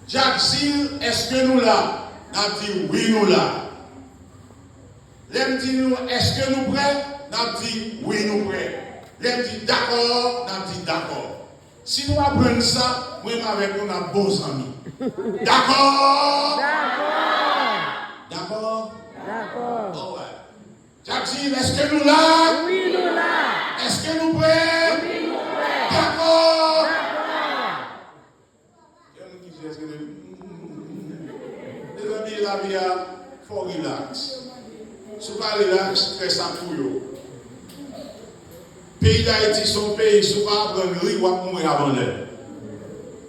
Jacques dit, est-ce que nous là? N'a dit oui, nous là. L'aime dit nous, est-ce que nous prêts? N'a dit oui, nous prêts. L'aime dit d'accord, n'a dit d'accord. Si nous apprenons ça, moi avec nous, nous avons bons amis. D'accord? D'accord? D'accord. Oh ouais. Jacques dit, est-ce que nous là? Oui, nous là. Est-ce que nous prêts? Oui, nous prêts. D'accord? Les amis, la vie, il faut relax. Si vous ne relax, faites ça pour vous. Le pays d'Haïti, son pays, si vous ne pouvez pas prendre, vous allez mourir avant l'heure.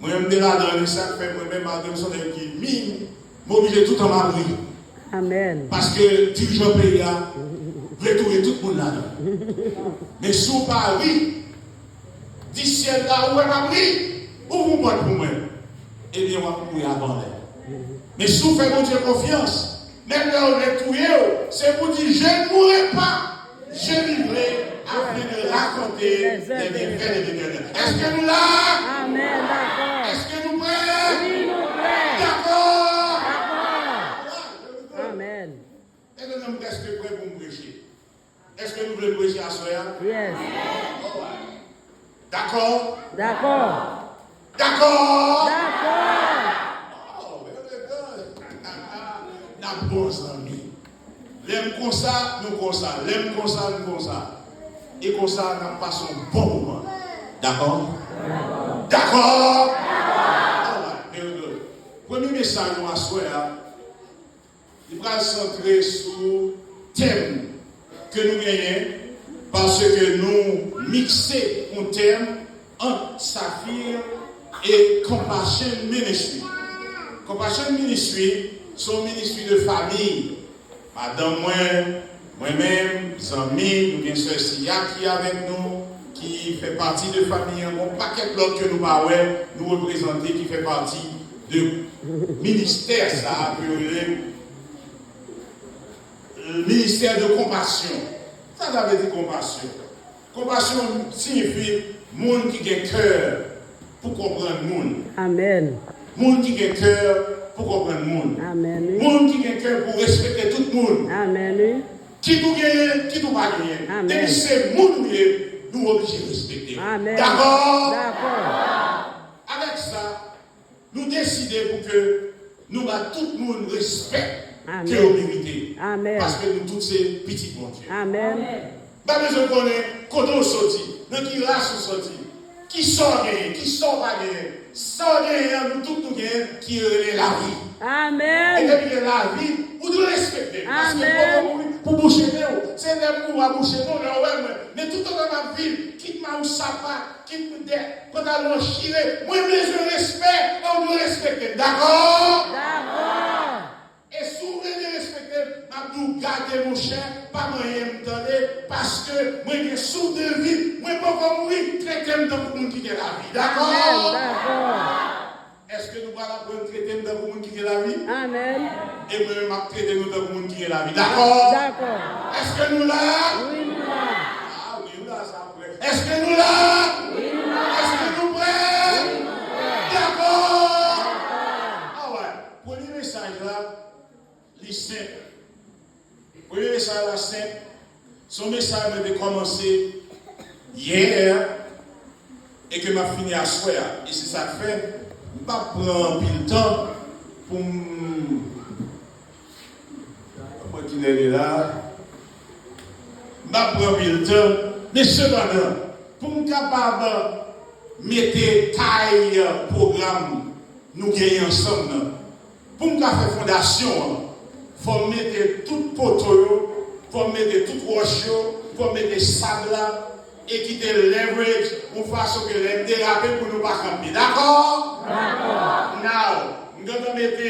Moi-même, je suis là dans les sacs, moi-même, je suis qui mine, m'obliger tout en m'abri. Amen. Parce que dirigeant pays, vous voulez trouver tout le monde là-dedans. Mais si vous ne parlez pas, du ciel là, où est m'abri, où vous morte pour moi? Eh bien, on va mourir avant l'heure. Mais si vous faites mon Dieu confiance, même là où vous êtes trouvé, c'est pour dire, je ne mourrai pas, je vivrai afin de raconter les bienfaits de l'Éternel. Est-ce que nous là? Amen, d'accord. Est-ce que nous prêts? Oui, nous prêts. D'accord? D'accord. Amen. Est-ce que nous restons prêts pour nous prêcher? Est-ce que nous voulons prêcher à soir? Yes. D'accord? D'accord. D'accord? D'accord. N'a bons amis. L'aime comme ça, nous comme ça. L'aime comme ça, nous comme ça. Et comme ça, nous passons un bon moment. D'accord? D'accord? D'accord? Premier message, nous à soir, il va se centrer sur le thème que nous gagnons parce que nous mixons un thème entre Saphir et Compassion Ministry. Compassion Ministry, son ministère de famille. Madame, moi-même, mes amis, nous avons soeur Sia qui est avec nous, qui fait partie de la famille. Un paquet de l'autre que nous parlons, nous représentons, qui fait partie du ministère, ça, le ministère de compassion. Ça, ça veut dire compassion. Compassion signifie monde qui a cœur pour comprendre le monde. Amen. Monde qui a cœur pour comprendre le monde. Amen. Monde qui a cœur pour respecter tout le monde. Amen. Qui nous gagne, qui nous pas gagner. Amen. C'est le monde qui nous oblige de respecter. Amen. D'accord? D'accord. Avec ça, nous décidons pour que nous tout le monde respecte Amen. que nous méritons. Amen. Parce que nous tous ces petits mon Dieu. Amen. Pas besoin de connaître quand on sortit, dans qui race on sortit, qui sort gagné, qui sort pas gagné. Sort gagné, nous tous nous gagnons qui est la vie. Et Amen. depuis la vie, vous devez respecter. Parce Amen. que pour boucher nous, c'est les mots à boucher nous, mais tout dans ma ville, quitte-moi au sapin, quitte-moi quand on chire, moi je respecte, on doit respecter. D'accord? D'accord. Et si vous voulez respecter, Abdou, gardez mon cher, pas moyen de me donner, parce que moi j'ai sous de vie, moi pas comme mourir, traitez-moi dans le monde qui est la vie. D'accord? Amen. D'accord. Est-ce que nous allons apprendre à traiter dans le monde qui est la vie? Amen. Et moi-même, à traiter nous dans le monde qui est la vie. D'accord? D'accord. Est-ce que nous là? Oui, nous là. Ah oui, nous là, ça après. Est-ce que nous là? Oui, nous là. Est-ce que nous prêts? Oui, nous prêts. D'accord? Ah ouais. Premier message là, il est simple. Premier message là, simple. Son message avait commencé hier et que m'a fini à soir. Et c'est ça que fait. Je ne vais pas prendre le temps pour moi qui est là. Je ne vais pas prendre le temps. Mais cependant, pour nous capable de mettre taille programme, nous gagnons ensemble. Pour nous faire fondation, il faut mettre tout poteau, il faut mettre tout roche, il faut mettre sable et quitter le leverage pour façon que les déraper pour nous pas camper. D'accord? D'accord. Now, nous allons mettre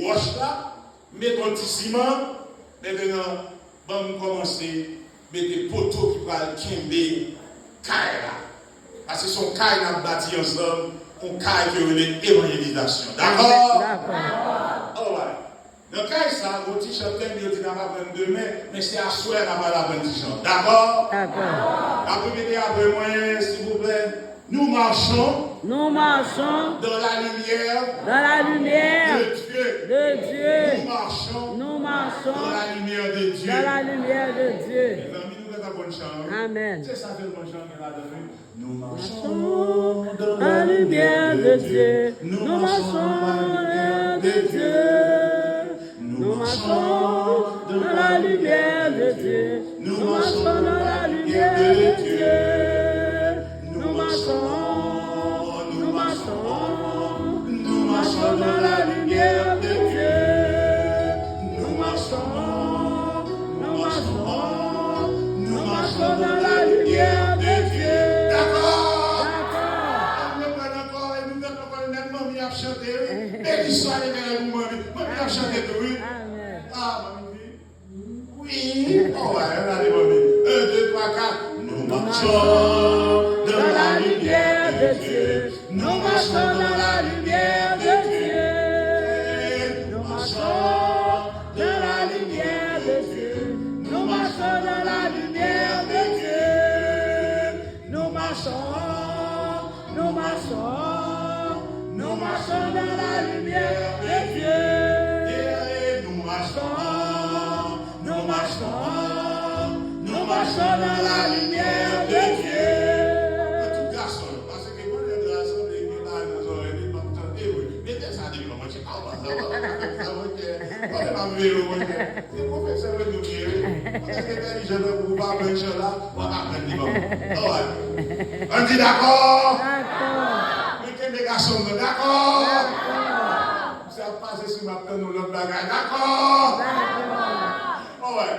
roche là, mettre un petit ciment. Maintenant, on va commencer à mettre poteau qui va kimber caille là. Parce que son caille n'a pas bâti ensemble, on caille qui est l'évangélisation. D'accord? D'accord. Oh ouais. Dans le cas, ça, vos t-shirts, ils disent qu'on va prendre demain, mais c'est à souhait qu'on va la prendre t-shirt. D'accord? D'accord. Après, après moi, s'il vous plaît. Nous marchons Nous marchons dans la lumière dans la lumière marchons dans la lumière de Dieu. dans la lumière de Dieu. Les amis, nous mettons bonne chance. Amen. C'est ça que le bon chant qui est là dedans. Nous marchons dans La lumière de Dieu. Nous marchons dans la lumière de Dieu. Nous marchons dans la lumière de Dieu. Nous marchons dans la lumière de Dieu. Nous marchons, nous marchons, nous marchons dans la lumière de Dieu. Nous marchons, nous marchons, nous marchons dans la lumière de Dieu. D'accord. D'accord. On reprend encore et nous mettons encore le même mamie à chanter. Et qui soit les gars, vous mamie à chanter tout, oui. Amen. Ah, mamie dit. Oui. Oh, ouais, regardez, mamie. 1, 2, 3, 4. Nous marchons dans la lumière de Dieu. Nous marchons dans la lumière de Dieu. Nous marchons dans la lumière de Dieu. Nous marchons dans la lumière de Dieu. Nous marchons, nous marchons, nous marchons dans la lumière de Dieu. Et nous marchons, Nous marchons, nous marchons dans la lumière de Dieu. tout garçon, parce que quand les garçons, les gars, nous auraient dit, pas entendre, oui. Mettez ça, dit, moi, je sais pas, ça va, on est pas vélo, c'est professeur de nous dire, on est intelligent, vous pas apprendre cela, on va apprendre dimanche. On dit d'accord? D'accord. Mettez les garçons, d'accord? D'accord. Ça passe sur ma tête, nous l'autre bagage, d'accord? D'accord. Oh ouais.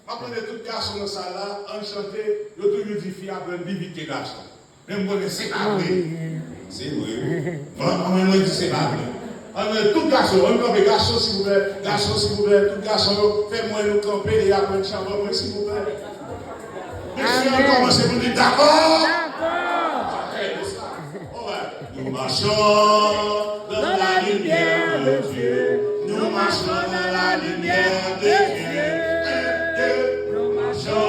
Après de tout garçon dans ça là, enchanté, je tout lui dis fille après vivre tes garçons. Même moi c'est pas vrai. C'est vrai. Moi moi dis c'est pas vrai. Alors tout garçon, on campe garçon s'il vous plaît, garçon s'il vous plaît, tout garçon, fais-moi nous camper et après chambre s'il vous plaît. Monsieur, on commence pour dire d'accord. D'accord. Oh ouais. Nous marchons dans la lumière de Dieu. Nous marchons dans la lumière de Dieu. Nous marchons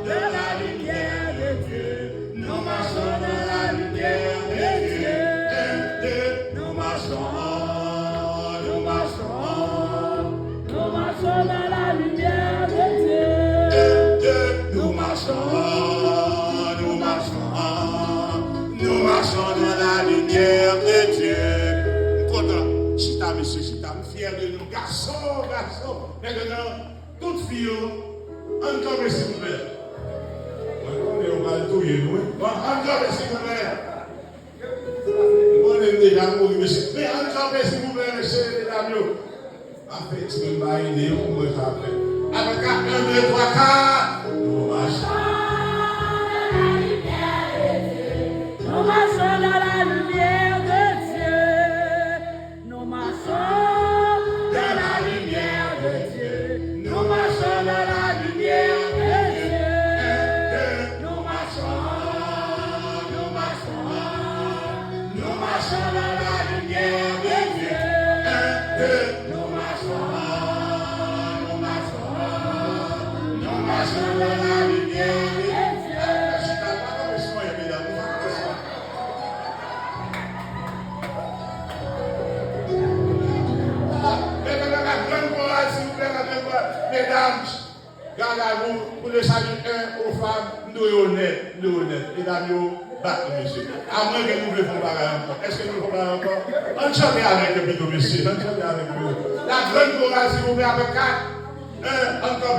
dans la lumière de Dieu. Nous marchons dans la lumière de Dieu. Nous marchons, nous marchons, nous marchons dans la lumière de Dieu. Nous marchons, nous marchons, nous marchons dans la lumière de Dieu. Content, chita, monsieur, chita, fier de nous, garçons, garçons. Maintenant, toutes filles, encore s'il vous plaît. On va le touiller, nous. Encore s'il vous plaît. On est déjà mouru, monsieur. Mais encore s'il vous plaît, monsieur, mesdames. En fait, tu me vas aider, on va faire. Avec 1, 2, 3, 4. Nous marchons. Nous marchons dans la lumière de Dieu. Nous marchons dans la lumière de Dieu. Nous marchons dans la lumière de Dieu. Nous marchons, nous marchons, nous marchons dans la lumière de Dieu. Nous marchons, nous marchons, nous marchons dans la lumière de Dieu. Mesdames, gardez-vous pour le salut aux femmes, nous honnêtes, mesdames, battez monsieur. À moins que nous ne faisons pas encore. Est-ce que nous ne faisons pas encore? On chante avec le bidon, monsieur. On chante avec nous. La grande chorale, s'il vous plaît, avec 4. Encore,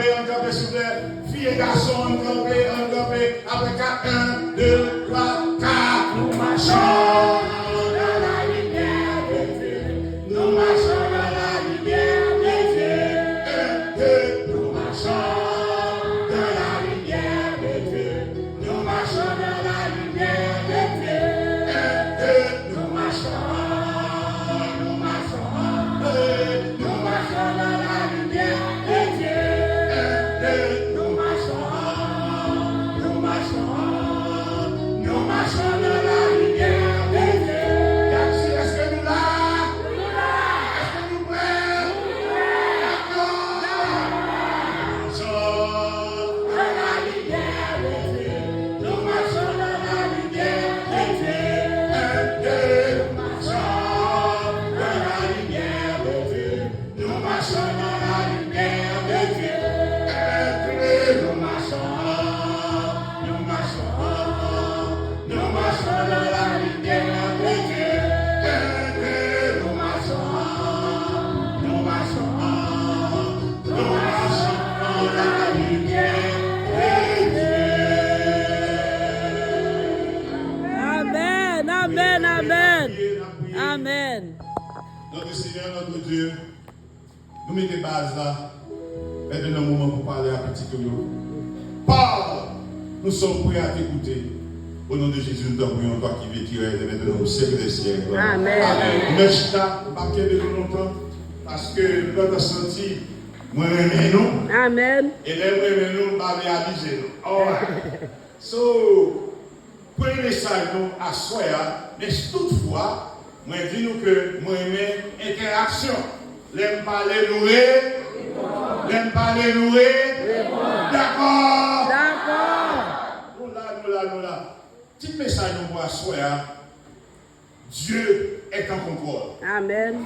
s'il vous plaît. Filles et garçons, encore, avec 4. 1, 2, 3, 4. Nous marchons dans la lumière de Dieu. Nous marchons dans la lumière de Dieu. Nous marchons dans la lumière de Dieu. Nous marchons dans la lumière de Dieu. Nous marchons, nous marchons, nous marchons dans la lumière de Dieu. Nous marchons, nous marchons, nous marchons dans la lumière de Dieu. Notre Seigneur, notre Dieu, nous mettons base là. Maintenant, un moment pour parler à petit Toyo. Parle, nous sommes prêts à t'écouter. Au nom de Jésus, nous t'en prions, toi qui vis, qui règne maintenant au siècle des siècles. Amen. Merci, pas de longtemps, parce que nous avons senti, moi, nous. Amen. Et les nous, va réaliser nous. All right. So, premier message, nous, à soi, mais toutefois, moi, dis-nous que moi, j'aime interaction. L'aime parler louer. L'aime parler louer. D'accord. Nous là. Petit message, nous, à soi, Dieu est en contrôle. Amen.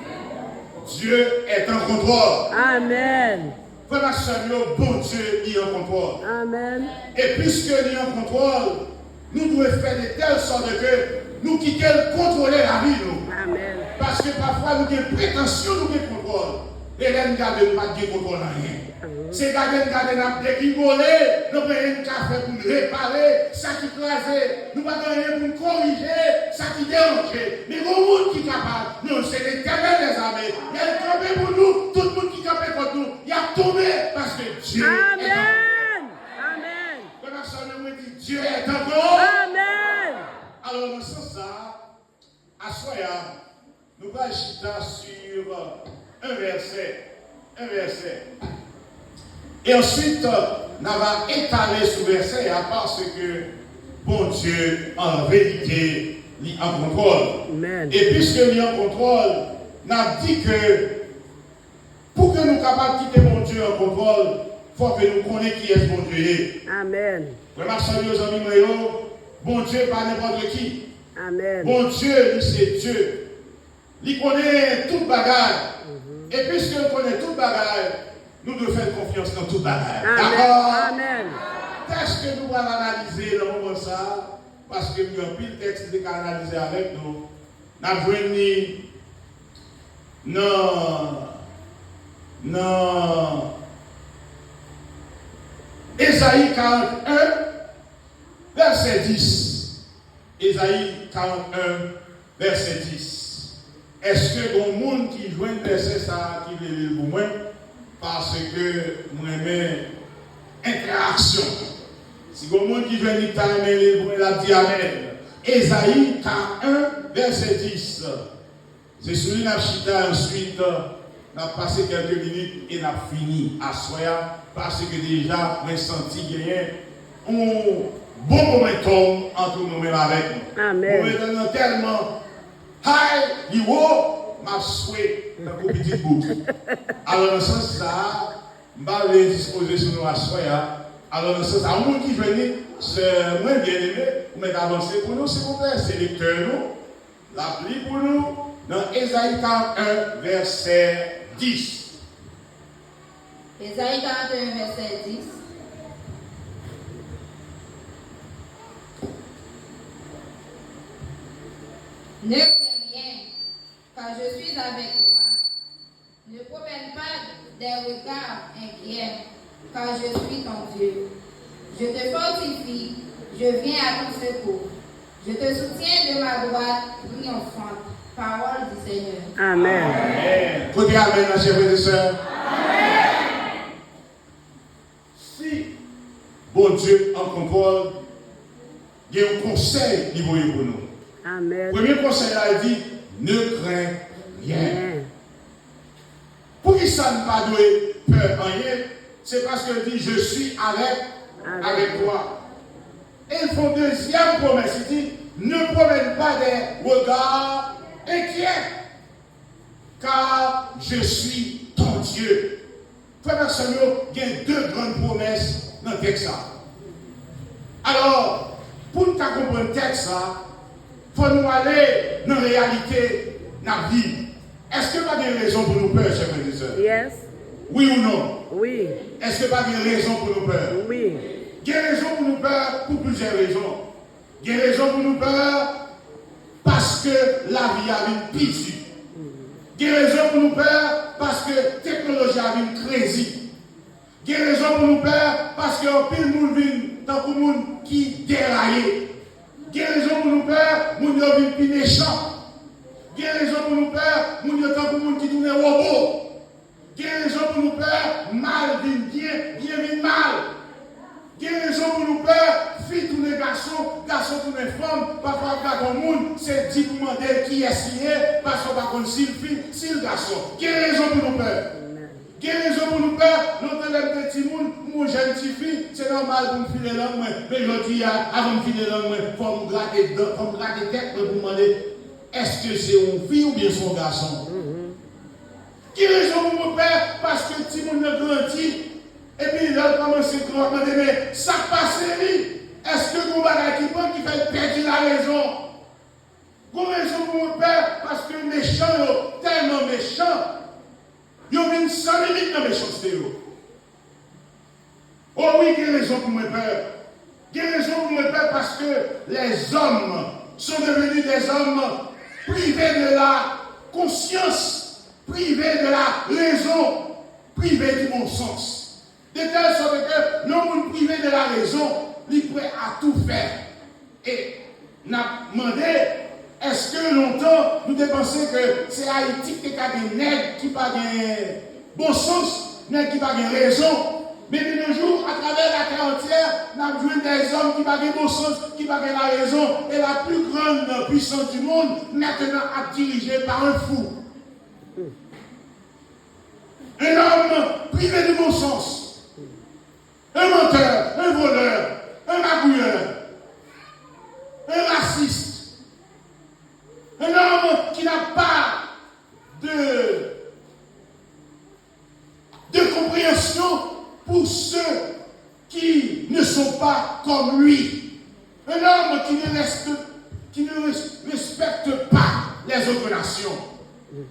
Dieu est en contrôle. Amen. Frère Samuel, bon Dieu, il est en contrôle. Amen. Et puisque il est en contrôle, nous devons faire de telle sorte que nous quittons contrôler la vie. Nous. Amen. Parce que parfois nous avons prétention, nous avons contrôle. Et là, nous n'avons pas de contrôle à rien. C'est garder qui voler, nous avons un café pour nous réparer, ça qui crase, nous n'avons rien pour nous corriger, ça qui dérange. Mais le monde qui est capable, nous, c'est l'éternel des armées. Il y a tombé pour nous, tout le monde qui est capable contre nous, il a tombé parce que Dieu est en Amen. Amen. Quand on dit Dieu est en contrôle. Amen. Alors, dans ce sens, à Soya, nous allons chita sur un verset. Et ensuite, nous allons étaler ce verset parce que, bon Dieu, en vérité, il est en contrôle. Amen. Et puisque il est en contrôle, nous avons dit que pour que nous soyons capables de quitter mon Dieu en contrôle, il faut que nous connaissions qui est mon Dieu. Amen. Vraiment, salut aux amis, bon Dieu, pas n'importe qui. Amen. Bon Dieu, lui, c'est Dieu. Il connaît toute bagarre. Et puisqu'il connaît toute bagarre, nous devons faire confiance dans toute bagarre. D'accord? Amen. Qu'est-ce que nous allons analyser dans le moment ça? Parce que nous avons pile texte de analyser avec nous. Nous avons venu non. Ésaïe 41, verset 10. Ésaïe 41, verset 10. Est-ce que bon monde qui joue un verset ça qui veut lire pour moi? Parce que moi j'aime interaction. Si bon monde qui joue un lire pour moi, la dit Amen. Ésaïe 41, verset 10. C'est celui qui a chita ensuite. On a passé quelques minutes et on a fini à soya parce que déjà, on a senti qu'il y a un bon momentum entre nous-mêmes avec nous. Amen. Momentum est tellement high, il haut, ma souhait dans le petit bout. Alors, dans ce sens, ça, je vais disposer sur nous à soya. Alors, dans ce sens, à monde qui vient, c'est moi bien aimé, vous m'avez avancé pour nous, s'il vous plaît, c'est lecteur nous, l'appli pour nous, dans Ésaïe 41, verset 10. Ésaïe 41, verset 10. Ne crains rien, car je suis avec toi. Ne promène pas des regards inquiets, car je suis ton Dieu. Je te fortifie, je viens à ton secours. Je te soutiens de ma droite triomphante. Parole du Seigneur. Amen. Amen. Côté Amen, chers frères et sœurs. Amen. Si bon Dieu en contrôle, il y a un conseil qui vaut pour nous. Amen. Le premier conseil là, il dit ne crains rien. Pour qui ça ne pas doué peur en rien, c'est parce qu'il dit je suis avec toi. Et il faut deuxième promesse, il dit ne promène pas des regards inquiets, car je suis ton Dieu. Frère Samuel, il y a deux grandes promesses dans le texte. Alors, pour nous comprendre le texte, il faut nous aller dans la réalité de la vie. Est-ce que pas de raison pour nous peur, chers frères et sœurs? Yes. Oui ou non? Oui. Est-ce que pas de raison pour nous peur? Oui. Il y a raison pour nous peur pour plusieurs raisons. Il y a raison pour nous peur parce que la vie a une pitié. Il y a raison pour nous peur parce que la technologie a une crazy. Il y a raison pour nous peur parce que pile monde vient dans le monde qui déraille. Il y a raison pour nous peur, monde vient plus méchant. Il y a raison pour nous peur, monde si le garçon. Quelle raison pour nous peur? Quelle raison pour nous peur? Nous tenons des petits mouns, mon jeune petite fille, c'est normal pour me filer l'homme, mais je dis, avant de filer l'homme, il faut me gratter tête pour me demander, est-ce que c'est une fille ou bien son garçon? Quelle raison pour nous peur? Parce que le petit monde a grandi, et puis là, il commence à demander, mais ça passe, est-ce que vous avez qui fait perdre la raison? Vous raison pour mon père, parce que les méchants, tellement méchants, ils ont mis 100 minutes dans la méchanceté. Oh oui, quelle raison pour mon père? Quelle raison pour mon père? Parce que les hommes sont devenus des hommes privés de la conscience, privés de la raison, privés du bon sens. De telle sorte que l'homme privé de la raison, il est prêt à tout faire. Et n'a demandé, est-ce que longtemps nous dépensons que c'est Haïti qui a des nègres qui pas de bon sens, nègres qui pas de raison. Mais de nos jours, à travers la terre entière, nous avons vu des hommes qui pas de bon sens, qui pas de la raison. Et la plus grande puissance du monde, maintenant, est dirigée par un fou. Un homme privé de bon sens. Un menteur, un voleur, un magouilleur, un raciste. Un homme qui n'a pas de compréhension pour ceux qui ne sont pas comme lui. Un homme qui ne respecte pas les autres nations.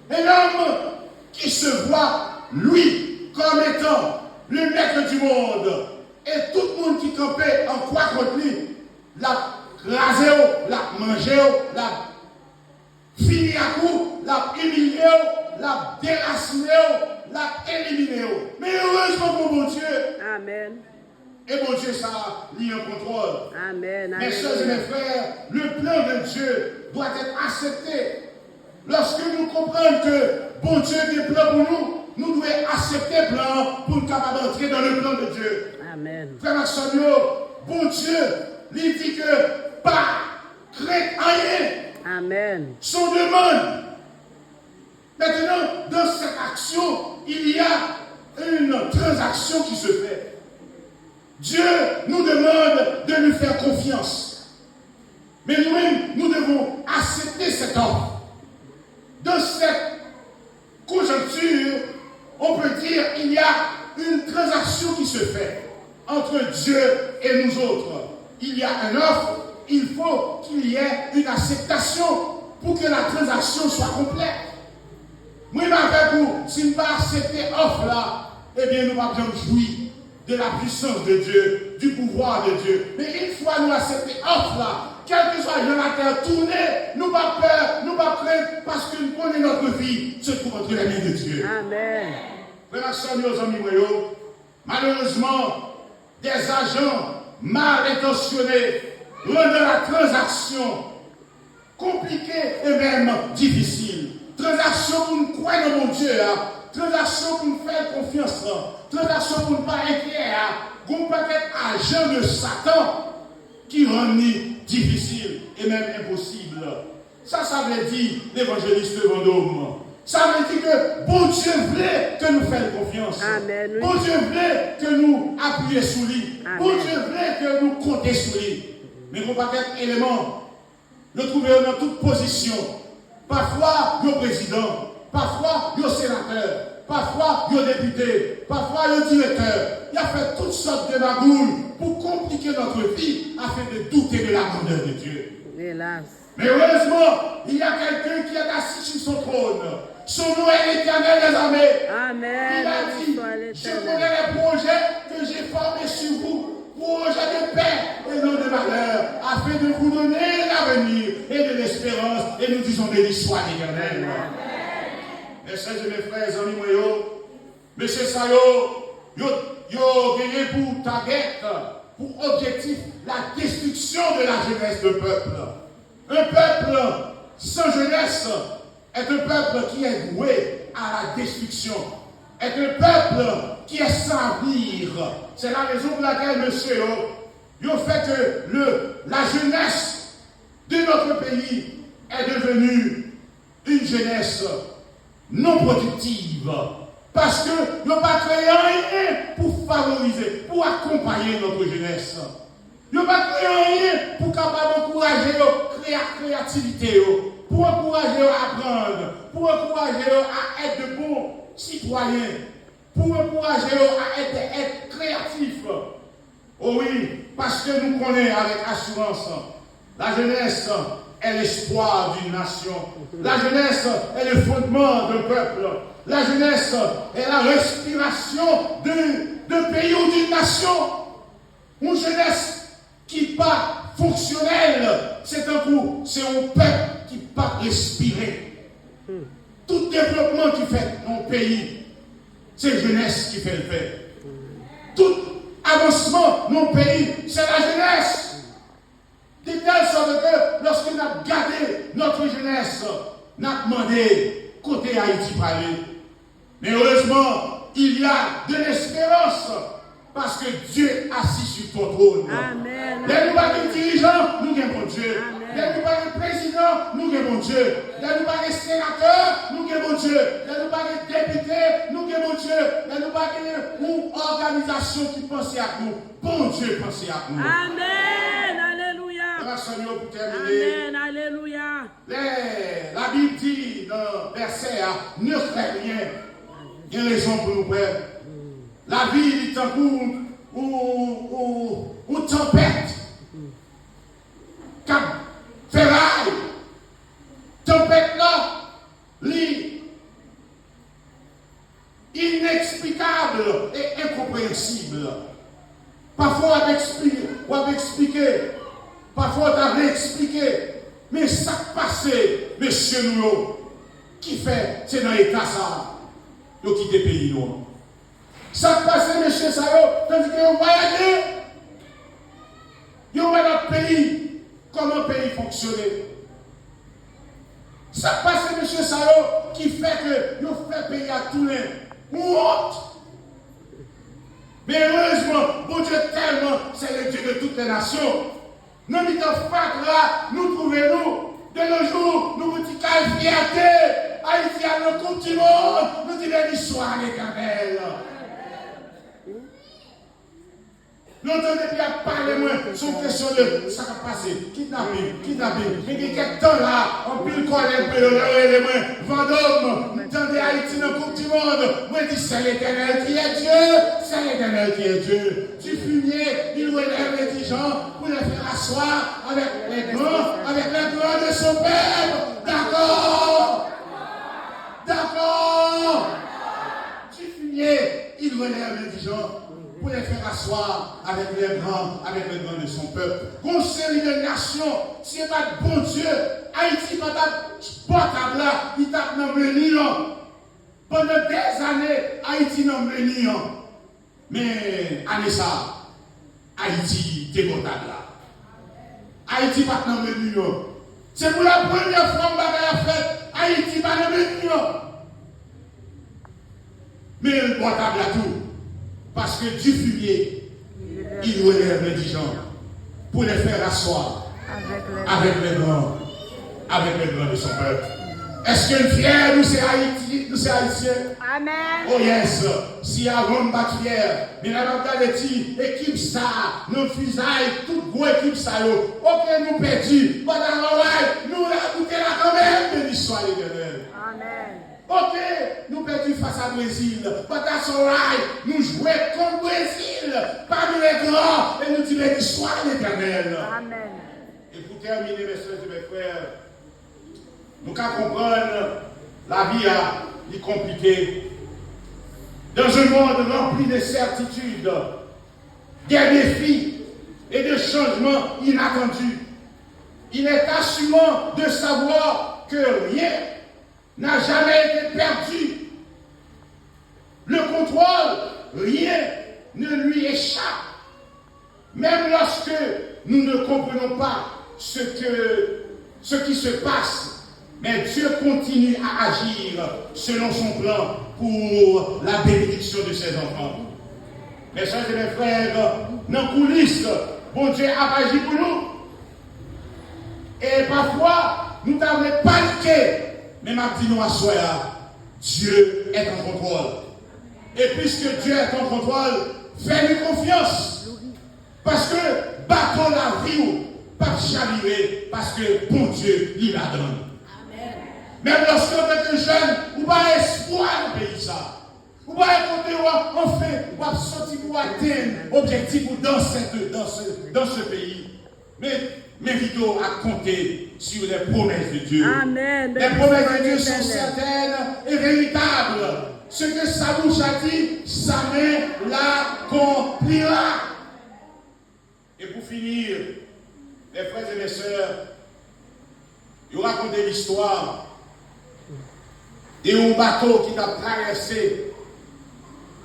Un homme qui se voit, lui, comme étant le maître du monde. Et tout le monde qui campait en quoi contre lui, l'a rasé, l'a mangé, l'a fini à coup, l'a humilié, l'a déraciné, l'a éliminé. Mais heureusement pour mon Dieu. Amen. Et mon Dieu, ça lie un contrôle. Amen. Mes soeurs et mes frères, le plan de Dieu doit être accepté. Lorsque nous comprenons que bon Dieu a un plan pour nous, nous devons accepter le plan pour nous capables d'entrer dans le plan de Dieu. Amen. Frère Maxonio, bon Dieu, lui dit que pas crainte rien. Amen. Son demande. Maintenant, dans cette action, il y a une transaction qui se fait. Dieu nous demande de lui faire confiance. Mais nous-mêmes, nous devons accepter cette offre. Dans cette conjoncture, on peut dire qu'il y a une transaction qui se fait entre Dieu et nous autres. Il y a une offre, il faut qu'il y ait une acceptation pour que la transaction soit complète. Moi, avec vous, si nous ne pas accepter l'offre là, eh bien, nous ne pouvons pas jouir de la puissance de Dieu, du pouvoir de Dieu. Mais une fois nous accepter l'offre là, quel que soit la terre tournée, nous pas peur, nous pas craindre, parce que nous connaissons notre vie se trouve entre les mains de Dieu. Amen. Frères et sœurs, amis, malheureusement, des agents mal intentionnés rendent la transaction compliquée et même difficile. Transaction pour nous croire dans mon Dieu, transaction pour nous faire confiance, transaction pour ne pas inquiéter, qu'on peut être agent de Satan qui rend difficile et même impossible. Ça veut dire l'évangéliste Vendôme. Ça veut dire que bon Dieu voulait que nous fassions confiance. Amen, oui. Bon Dieu voulait que nous appuyions sur lui. Amen. Bon Dieu voulait que nous comptions sur lui. Mais nous pas être éléments. Nous trouvons dans toute position. Parfois, nos présidents. Parfois, nos sénateurs. Parfois, nos députés. Parfois, nos directeurs. Il a fait toutes sortes de magouilles pour compliquer notre vie afin de douter de la grandeur de Dieu. Hélas. Mais heureusement, il y a quelqu'un qui est assis sur son trône. Son nom est l'Éternel des armées. Amen. Il a dit, je connais les projets que j'ai formés sur vous, projets de paix et non de malheur, afin de vous donner l'avenir et de l'espérance. Et nous disons béni soit l'Éternel. Mes soeurs et mes frères, amis, M. Sayo, yo gagné pour target, pour objectif, la destruction de la jeunesse de peuple. Un peuple sans jeunesse est un peuple qui est voué à la destruction, est un peuple qui est sans avenir. C'est la raison pour laquelle, monsieur, il fait que la jeunesse de notre pays est devenue une jeunesse non productive. Parce que nous n'avons pas créé rien pour favoriser, pour accompagner notre jeunesse. Nous n'avons pas créé rien pour capable encourager la créativité, pour encourager à apprendre, pour encourager à être de bons citoyens, pour encourager à être créatifs. Oh oui, parce que nous connaissons avec assurance, la jeunesse est l'espoir d'une nation. La jeunesse est le fondement d'un peuple. La jeunesse est la respiration d'un pays ou d'une nation. Une jeunesse qui n'est pas fonctionnelle, c'est un peuple qui n'est pas respiré. Tout développement qui fait dans le pays, c'est la jeunesse qui fait le fait. Tout avancement dans le pays, c'est la jeunesse. De telle sorte que lorsque nous avons gardé notre jeunesse, nous avons demandé côté Haïti parler. Mais heureusement, il y a de l'espérance parce que Dieu est assis sur ton trône. Amen. Les nous pas de dirigeants, nous avons bon Dieu. Les nous pas de présidents, nous avons bon Dieu. Les nous pas de sénateurs, nous avons bon Dieu. Les nous pas de députés, nous avons bon Dieu. Les nous pas de organisation qui pense à nous. Bon Dieu pense à nous. Amen. Alléluia. Pour terminer. Amen. Alléluia. La Bible dit dans le verset, ne faites rien. Il y a une raison pour nous faire. La vie est un coup ou tempête. Comme ferraille. Tempête là, inexplicable et incompréhensible. Parfois on va expliquer. Parfois on va expliquer. Mais ça passe, monsieur nous, qui fait, c'est dans l'état ça. Ils quittent le pays noir. Ça passe, monsieur Sayo, tandis que vous voyagez, vous voyez notre pays, comment le pays fonctionne. Ça passe, monsieur Sayo, qui fait que vous faites payer à tous les honte. Mais heureusement, bon Dieu tellement, c'est le Dieu de toutes les nations. Nous nous là, nous trouvons-nous, de nos jours, nous vous disons qu'à fierté, Haïti a le coupe du monde, nous disons l'histoire l'éternel. Nous entendons bien parler moins sur une question de ça va passer, kidnapping. Mais il y a quelques temps là, on peut le connaître, Vendôme, entendez Haïti dans la coupe du monde. Moi je dis c'est l'éternel qui est Dieu, c'est l'éternel qui est Dieu. Du fumier, il relève les gens pour les faire asseoir avec les grands de son peuple. D'accord. Du fumier, il relève les gens pour les faire asseoir avec les grands de son peuple. Conseil de nation, si ce n'est pas de bon Dieu, Haïti va être portable là, il tape dans le lion. Pendant des années, Haïti dans le lion. Mais, année ça, Haïti est portable là. Haïti va dans le lion. C'est pour la première fois que la fête, Haïti va dans le lion. Mais le portable là tout. Parce que du fumier, il relève les gens pour les faire asseoir avec les grands de son peuple. Est-ce que fier, nous c'est Haïti, nous c'est Haïtiens? Amen. Oh yes, si avant pas fier, mais la mentalité, équipe ça, nos fusailles, toute grosse équipe ça, ok, nous perdus, nous la goûter là quand même de l'histoire éternelle. Amen. Ok, nous perdons face à Brésil. But that's alright. Nous jouons contre Brésil, parmi les grands, et nous disons l'histoire l'éternel. Amen. Et pour terminer, mes soeurs et mes frères, nous pouvons comprendre la vie est compliquée. Dans un monde rempli de certitudes, des défis et de changements inattendus, il est assurant de savoir que rien n'a jamais été perdu. Le contrôle, rien ne lui échappe. Même lorsque nous ne comprenons pas ce qui se passe, mais Dieu continue à agir selon son plan pour la bénédiction de ses enfants. Mes soeurs et mes frères, dans les coulisses, bon Dieu a agi pour nous. Et parfois, nous t'avons paniqué. Mais m'a dit nous à soi, Dieu est en contrôle. Et puisque Dieu est en contrôle, fais-lui confiance. Parce que bateau la vie, pas chavirer, parce que bon Dieu, il la donne. Même lorsque vous êtes jeune, vous n'avez pas espoir dans le pays. Vous n'avez pas enfin, vous n'avez sorti pour atteindre l'objectif dans ce pays. Mais m'invitons à compter sur les promesses de Dieu. Amen. Les promesses de Dieu sont certaines et véritables. Ce que sa bouche a dit, sa main l'accomplira. Et pour finir, mes frères et mes sœurs, je vais raconter l'histoire d'un bateau qui a traversé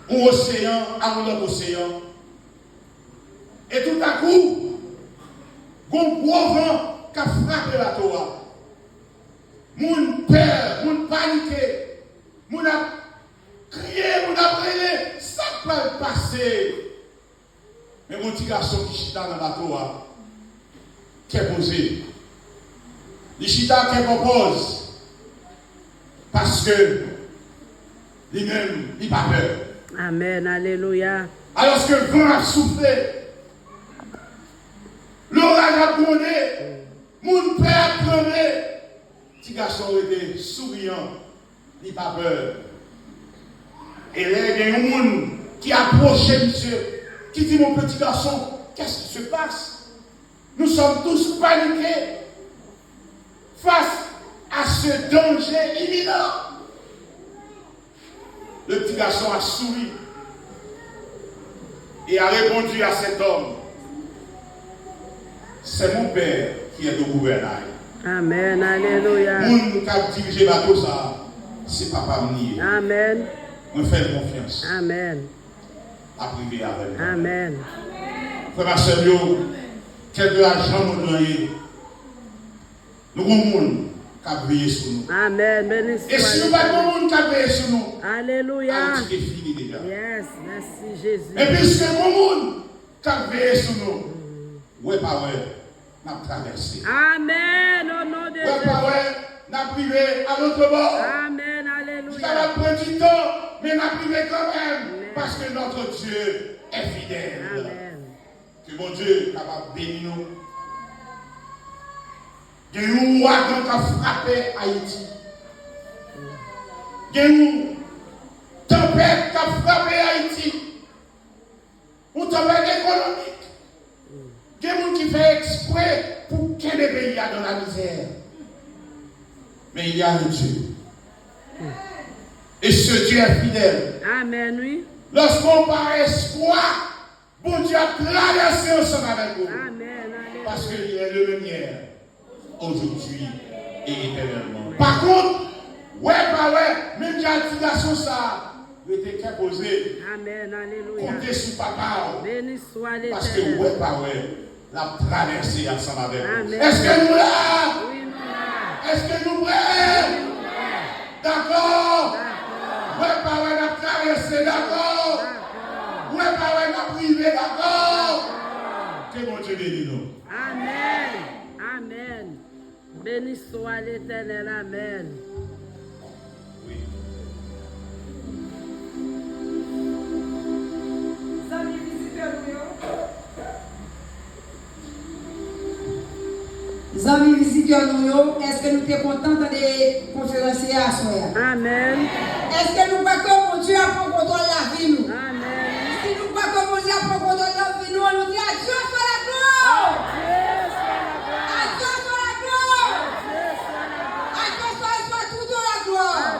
un océan à un autre océan. Et tout à coup, un gros vent qui a frappé le bateau. Moun peur, moun paniqué, moun a crié, moun a brûlé, ça peut passer. Mais mon petit garçon qui chita dans le bateau, qui est posé. Il chita qui propose. Parce que lui-même, il n'a pas peur. Amen. Alléluia. Alors que le vent a soufflé, l'orage a grondé, mon père a tremblé. Petit garçon était souriant, il n'a pas peur. Et là, il y a un monde qui approchait monsieur, qui dit mon petit garçon, qu'est-ce qui se passe? Nous sommes tous paniqués face à ce danger imminent. Le petit garçon a souri et a répondu à cet homme, c'est mon père qui est au gouvernail. Amen. Alléluia. Moun qui a dirigé le bateau, ça, c'est papa mnier. Amen. Je fais confiance. Amen. À priver avec moi. Amen. Frère ma soeur, quel de l'argent nous donnons? Nous avons un monde qui a veillé sur nous. Amen. Béni Et si nous n'avons pas de monde qui a veillé sur nous, Alléluia. c'est fini déjà. Yes. Merci Jésus. Et puisque mon monde qui a veillé sur nous, ouais, pas ouais, nous avons traversé. Amen. Au nom de Ouais, Jésus. pas ouais, nous avons privé à l'autre bord. Amen. Nous Alléluia. avons pris du temps, mais nous avons privé quand même. Parce que notre Dieu est fidèle. Amen. Que mon Dieu est capable de bénir nous. Il y a un ouragan qui a frappé Haïti. Il y a une tempête qui a frappé Haïti. Une tempête économique. Il y a des gens qui font exprès pour que les pays soient dans la misère. Mais il y a un Dieu. Et ce Dieu est fidèle. Amen, oui. Lorsqu'on parle espoir, bon Dieu a traversé ensemble avec vous. Amen. Alléluia. Parce qu'il est le même hier, aujourd'hui et éternellement. Par contre, même si l'activation ça, il était qu'à poser, Amen. Alléluia. comptez sur papa. Béni soit Parce que l'Éternel. la traversée ensemble avec vous. Amen. Est-ce que nous là? Oui, nous là. Est-ce que nous prêts? D'accord? La traversée, d'accord? La privée, d'accord? Que mon Dieu bénisse nous. Amen. Amen. Béni soit l'Éternel. Amen. Oui. Amis visiteurs, est-ce que nous sommes contents de conférencier à soi? Amen. Est-ce que nous croyons que mon Dieu a pris contrôle de la vie? Nous? Amen. Si nous croyons que mon Dieu a pris contrôle de la vie, nous allons dire à Dieu soit la gloire! À Dieu soit la gloire! À Dieu soit toute la gloire!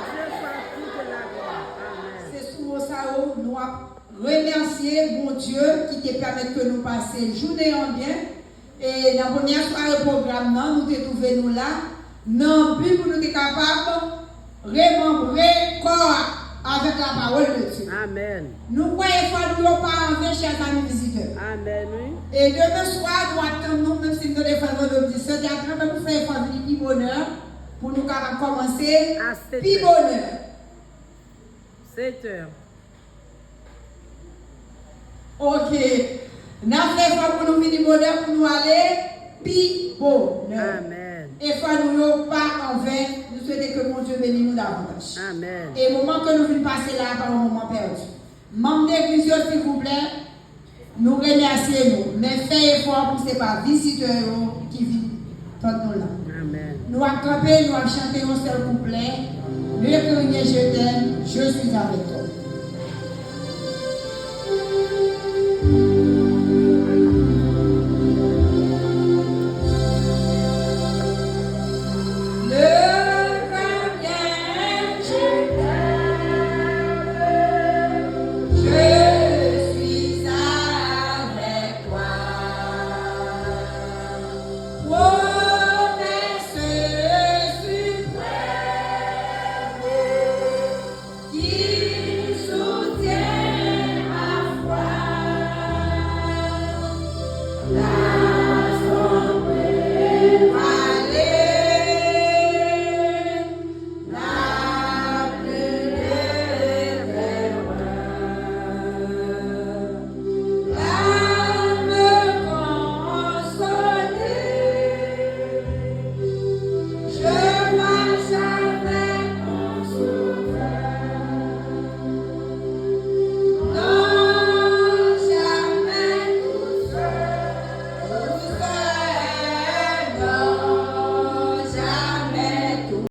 C'est sous vos salons, nous remercier mon Dieu qui te permet que nous passions journée en bien. Et dans la première soirée programme, nous te trouvés nous là, non plus pour nous être capables de remembrer corps avec la parole de Dieu. Amen. Nous croyons que nous ne pas enlever, chers amis visiteurs. Amen, oui. Et demain soir, nous attendons, même si nous devons faire le 17, nous faire famille plus bonheur pour nous capables commencer À 7 plus heures. bonheur. 7 heures. Ok. Nous avons fait pour nous finir bonheur pour nous aller plus bonheur. Amen. Et nous pas en vain, nous souhaitons que mon Dieu bénisse nous davantage. Amen. Et le moment que nous venons passer là, par un moment perdu. Membre d'église, s'il vous plaît, nous remercions, mais faites effort pour ces pas visiteurs qui viennent nous là. Amen. Nous allons camper, nous allons chanter un seul couplet. Le premier, je t'aime, je suis avec toi.